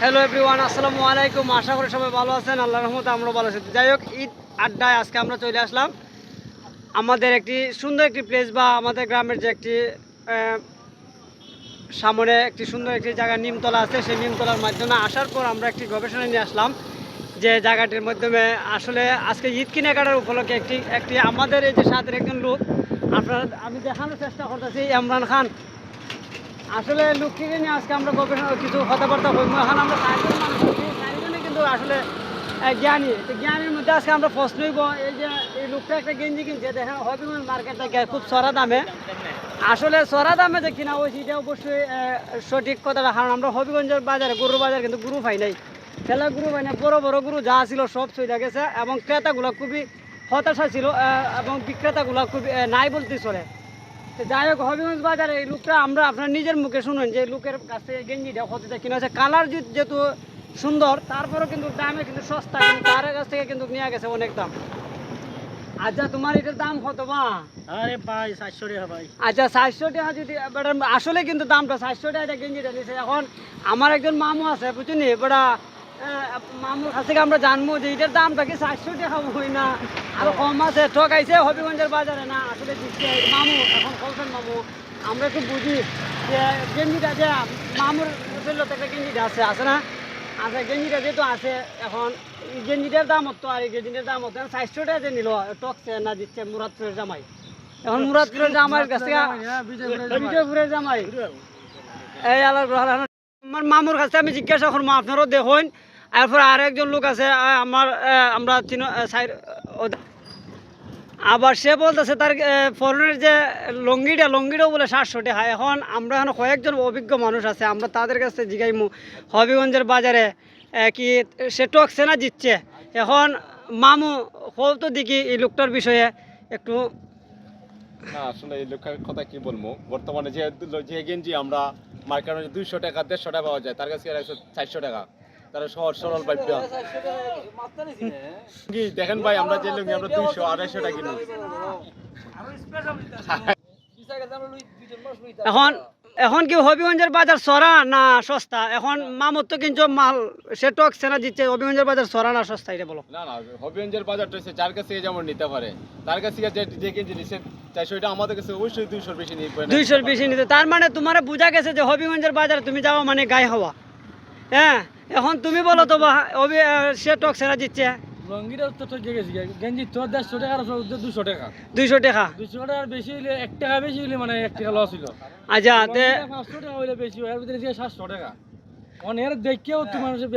Hello everyone, আসসালামু আলাইকুম। আশা করি সবাই ভালো আছেন, আল্লাহর রহমতে আমরা ভালো আছি। যাই হোক, ঈদ আড্ডায় আজকে আমরা চলে আসলাম আমাদের একটি সুন্দর একটি প্লেস, বা আমাদের গ্রামের যে একটি সামনে একটি সুন্দর একটি জায়গা নিমতলা আছে। সেই নিমতলার মাধ্যমে আসার পর আমরা একটি গবেষণা নিয়ে আসলাম যে জায়গাটির মাধ্যমে আসলে আজকে ঈদ কেনাকাটার উপলক্ষে একটি একটি আমাদের এই যে সাথে একজন লোক আমি দেখানোর চেষ্টা করতেছি, ইমরান খান। আসলে লোকটিকে নিয়ে আজকে আমরা গবেষণা কিছু কথাবার্তা বলবো। এখন আমরা চারজন মানুষ আছি, চারজনে কিন্তু আসলে জ্ঞানী। জ্ঞানীর মধ্যে আজকে আমরা প্রশ্ন হইব, এই যে এই লোকটা একটা গেঞ্জি কিনছে, দেখেন হবিগঞ্জ মার্কেট থেকে খুব চড়া দামে। আসলে চড়া দামে যে কিনা হয়েছে এটা অবশ্যই সঠিক কথাটা, কারণ আমরা হবিগঞ্জের বাজারে গরুর বাজার কিন্তু গরু পাই নাই, খেলা গরু পাই নাই। বড় বড় গরু যা ছিল সব চলে গেছে, এবং ক্রেতাগুলো খুবই হতাশা ছিল, এবং বিক্রেতাগুলো খুবই নাই বলতে চলে। যাই হোক, হবিগঞ্জ বাজারে এই লোকটা আমরা আপনার নিজের মুখে শুনুন যে লোকের কাছে গেঞ্জিটা হতে কিনা হচ্ছে। কালার যেহেতু সুন্দর, তারপরেও কিন্তু দামে কিন্তু সস্তা, কিন্তু তার কাছ থেকে কিন্তু নিয়ে গেছে অনেক দাম। আচ্ছা, তোমার এটার দাম কত মা? আরে ভাই 400 টাকা ভাই। আচ্ছা, 400 টাকা যদি আসলে কিন্তু দামটা 400 টাকা গেঞ্জিটা নিয়েছে। এখন আমার একজন মামু আছে বুঝলি, বেটা মামুর কাছ থেকে আমরা জানবো যে এটার দামটা কি 400 টাকা হই না আরো কম আছে, ঠকাইছে হবিগঞ্জের বাজারে না আসলে দিচ্ছে মামু। এখন বলছেন মামু, আমরা একটু বুঝি যে গেঞ্জিটা যে মামুর একটা গেঞ্জিটা আছে না, আচ্ছা গেঞ্জিটা যেহেতু আছে, এখন গেঞ্জিটার দাম হতো আর এই গেঞ্জিটার দাম হতো 400 টাকা যে নিল, টকছে না দিচ্ছে মুরাদপুরের জামাই। এখন মুরাদপুরের জামাইয়ের কাছ থেকে বিজয়পুরের জামাই এই আমার মামুর কাছে আমি জিজ্ঞাসা করবো, আপনারও দেখুন। এরপর আর একজন লোক আছে আমরা আবার সে বলতেছে তার ফরেনের যে লঙ্গিটাও বলে 700 টাকা। এখন আমরা এখন কয়েকজন অভিজ্ঞ মানুষ আছে, আমরা তাদের কাছে জিজ্ঞাইমু হবিগঞ্জের বাজারে কি সে টকছে না জিতছে। এখন মামু তো দেখি এই লোকটার বিষয়ে একটু। না আসলে এই লোকের কথা কি বলবো, বর্তমানে যে গেঞ্জি আমরা মার্কেটে 200 টাকা 150 টাকা পাওয়া যায়, তার কাছে 400 টাকা। তারা সহজ সরল ভাব্য দেখেন ভাই, আমরা যে লুঙ্গি আমরা 200 250 টাকা কিনি। এখন কি হবিগঞ্জের বাজার সরা না সস্তা? এখন মামুর তো কিন্তু মাল সে টকছে না দিচ্ছে, হবিগঞ্জের বাজার সরা না সস্তা এটা বলো। না না, হবিগঞ্জের বাজারটা হচ্ছে যার কাছে যেমন নিতে পারে, তার কাছে যে গেঞ্জি নিচ্ছে 400, এটা আমাদের কাছে অবশ্যই 200 বেশি নিতে পারে, 200 বেশি নিতে। তার মানে তোমার বোঝা গেছে যে হবিগঞ্জের বাজারে তুমি যাও মানে গায়ে হওয়া। হ্যাঁ, এখন তুমি বলো তো সে টকছে না দিচ্ছে। লঙ্গিটা তো ঠিক গেছে, গেঞ্জি তো 150 টাকা আর 200 টাকা। 200 টাকা 200 টাকা বেশি হইলে 1 টাকা বেশি হইলে মানে 1 টাকা লস হইলো। আচ্ছা, 500 টাকা হইলে বেশি, এর ভিতরে 700 টাকা। অনেক দেখেও তো মানুষের